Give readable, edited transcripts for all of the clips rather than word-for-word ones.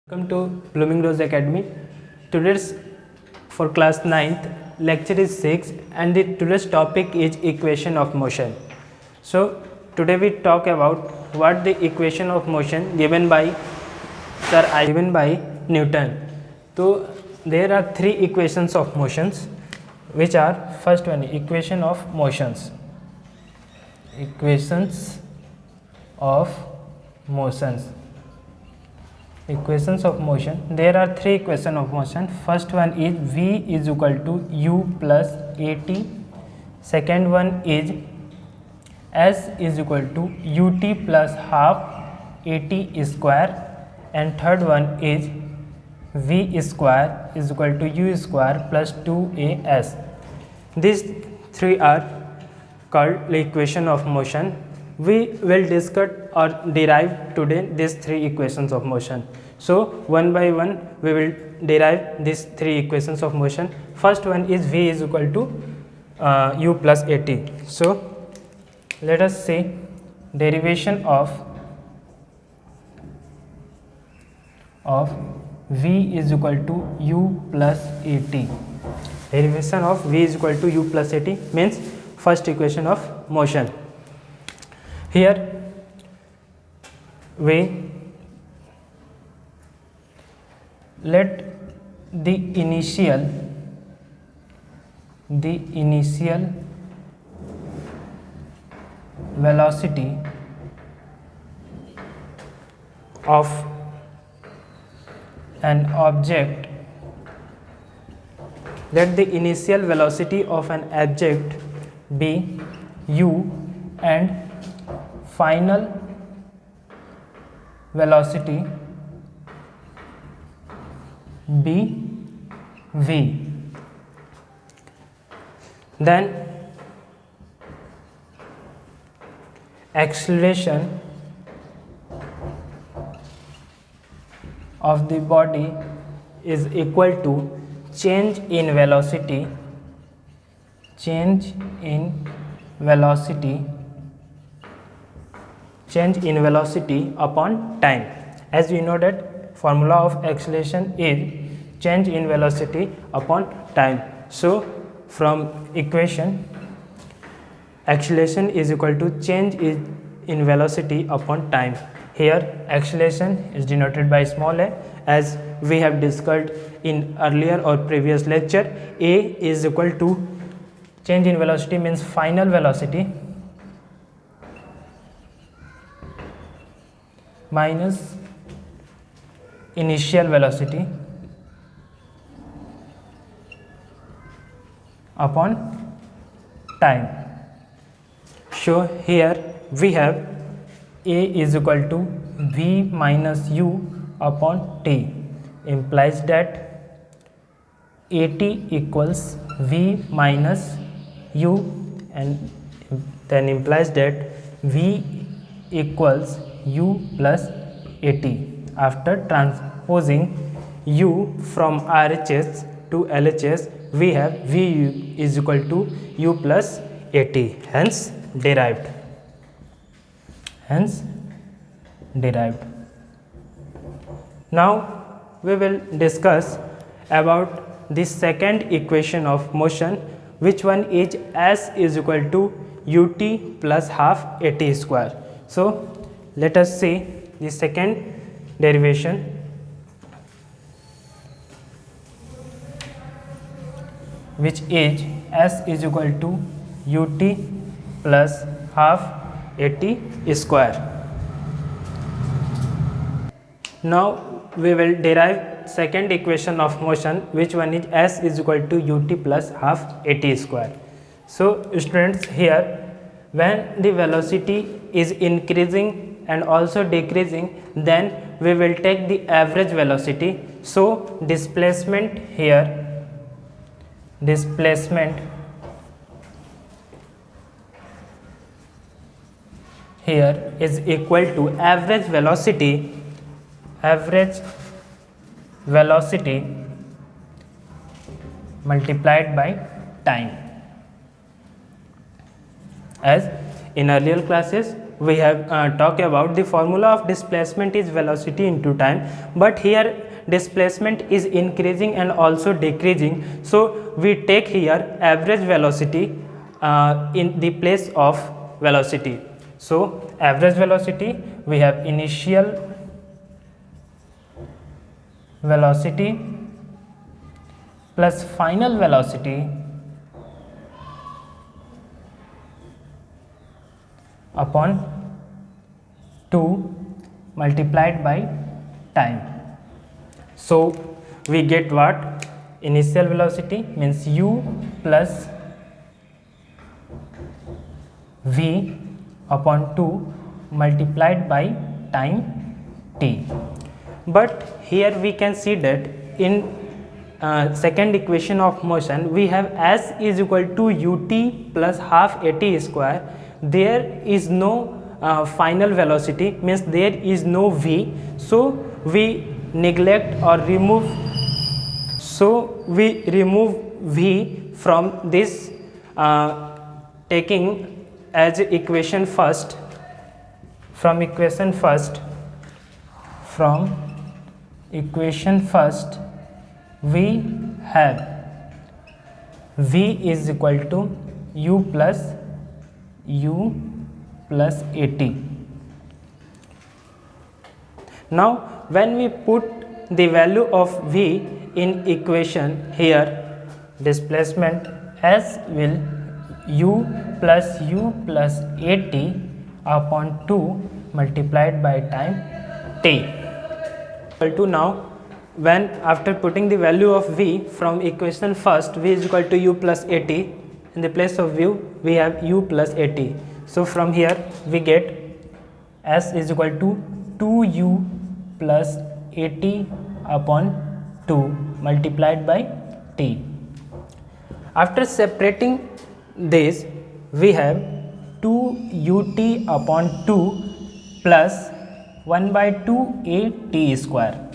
Welcome to Blooming Rose Academy. Today's for class 9th lecture is 6 and today's topic is equation of motion. So today we talk about what the equation of motion given by Newton. So there are three equations of motions, which are first one equation of motions. Equations of motions. Equations of motion. There are three equations of motion. First one is V is equal to U plus AT. Second one is S is equal to UT plus half AT square. And third one is V square is equal to U square plus 2AS. These three are called the equation of motion. We will discuss or derive today these three equations of motion. So one by one we will derive these three equations of motion. First one is V is equal to U plus AT. So let us see derivation of V is equal to U plus AT. Derivation of V is equal to U plus AT means first equation of motion. Here we let the initial velocity of an object be U and final velocity be V. Then acceleration of the body is equal to change in velocity upon time. As we know that formula of acceleration is change in velocity upon time. So from equation, acceleration is equal to change in velocity upon time. Here acceleration is denoted by small a, as we have discussed in earlier or previous lecture. A is equal to change in velocity means final velocity minus initial velocity upon time. So here we have A is equal to V minus U upon T, implies that AT equals V minus U, and then implies that V equals U plus AT. After transposing U from RHS to LHS, we have V is equal to U plus AT, hence derived. Now we will discuss about the second equation of motion, which one is S is equal to UT plus half AT square. So let us see the second derivation, which is S is equal to UT plus half AT square. Now we will derive second equation of motion, which one is S is equal to UT plus half AT square. So students, here when the velocity is increasing and also decreasing, then we will take the average velocity. So displacement here is equal to average velocity multiplied by time. As in earlier classes we have talked about the formula of displacement is velocity into time, but here displacement is increasing and also decreasing, so we take here average velocity in the place of velocity. So average velocity, we have initial velocity plus final velocity upon 2 multiplied by time. So we get what? Initial velocity means u plus v upon 2 multiplied by time t. But here we can see that in second equation of motion we have s is equal to ut plus half at square. There is no final velocity, means there is no v, so we neglect or remove, so we remove v from this, taking as equation first, from equation first we have v is equal to u plus at. Now when we put the value of v in equation, here displacement s will u plus at upon 2 multiplied by time t. Equal to, now when after putting the value of v from equation first, v is equal to u plus at, in the place of v we have u plus at. So from here we get s is equal to 2u plus at upon 2 multiplied by t. After separating this, we have 2ut upon 2 plus 1 by 2 at square.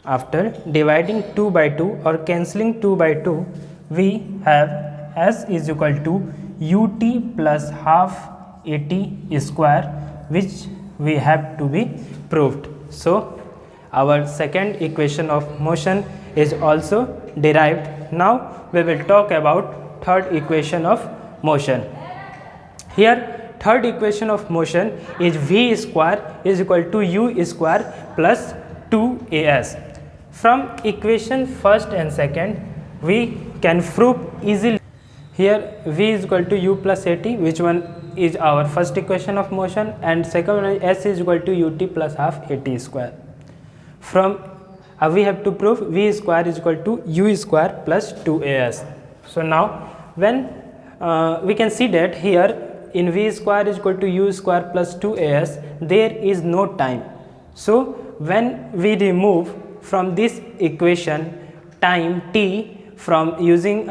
After dividing 2 by 2 or cancelling 2 by 2, we have s is equal to ut plus half at square, which we have to be proved. So our second equation of motion is also derived. Now we will talk about third equation of motion. Here third equation of motion is v square is equal to u square plus 2as. From equation first and second we can prove easily. Here v is equal to u plus at, which one is our first equation of motion, and second one is s is equal to ut plus half at square. From we have to prove v square is equal to u square plus 2as. So now when we can see that here in v square is equal to u square plus 2as, there is no time. So when we remove from this equation time t from using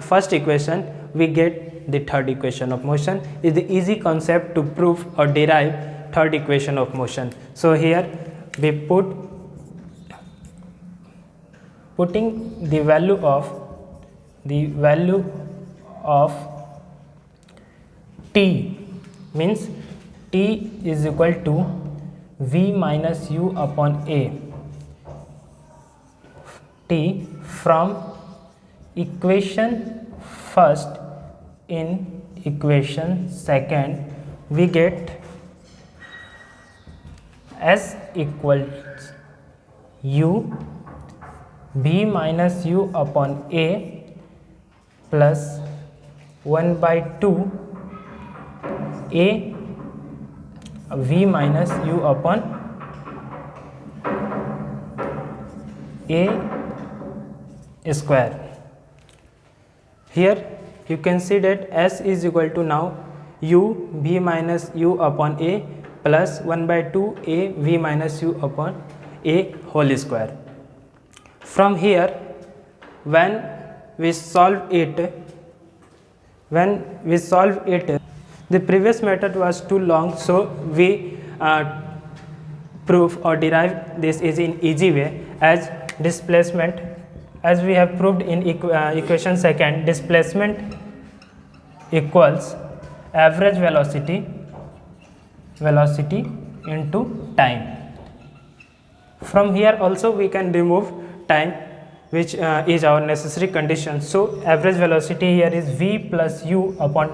first equation, we get the third equation of motion. Is the easy concept to prove or derive third equation of motion. So here we putting the value of t, means t is equal to v minus u upon a. T from equation first in equation second, we get s equals u b minus u upon a plus 1 by 2 a v minus u upon a square. Here you can see that s is equal to now u b minus u upon a plus 1 by 2 a v minus u upon a whole square. From here when we solve it, the previous method was too long, so we prove or derive this is in easy way. As displacement, as we have proved in equation second, displacement equals average velocity velocity into time. From here also we can remove time, which is our necessary condition. So average velocity here is v plus u upon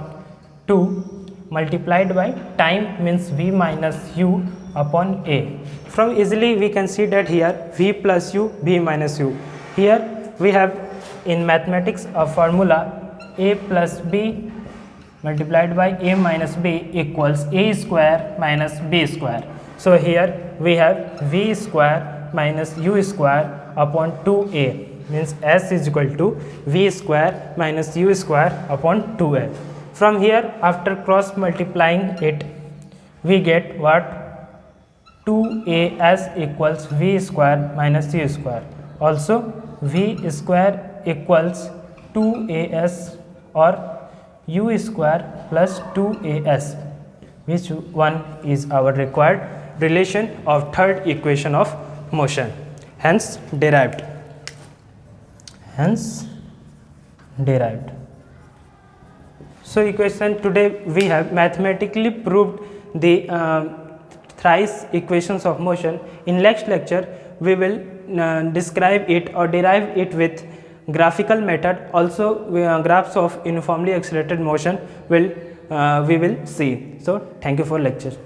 2 multiplied by time means v minus u upon a. From easily we can see that here v plus u, v minus u. Here we have in mathematics a formula a plus b multiplied by a minus b equals a square minus b square. So here we have v square minus u square upon 2a, means s is equal to v square minus u square upon 2a. From here, after cross multiplying it, we get what? 2as equals v square minus u square. Also v square equals 2as or u square plus 2as, which one is our required relation of third equation of motion, hence derived. So equation, today we have mathematically proved the thrice equations of motion. In next lecture we will describe it or derive it with graphical method. Also graphs of uniformly accelerated motion will we will see. So thank you for lecture.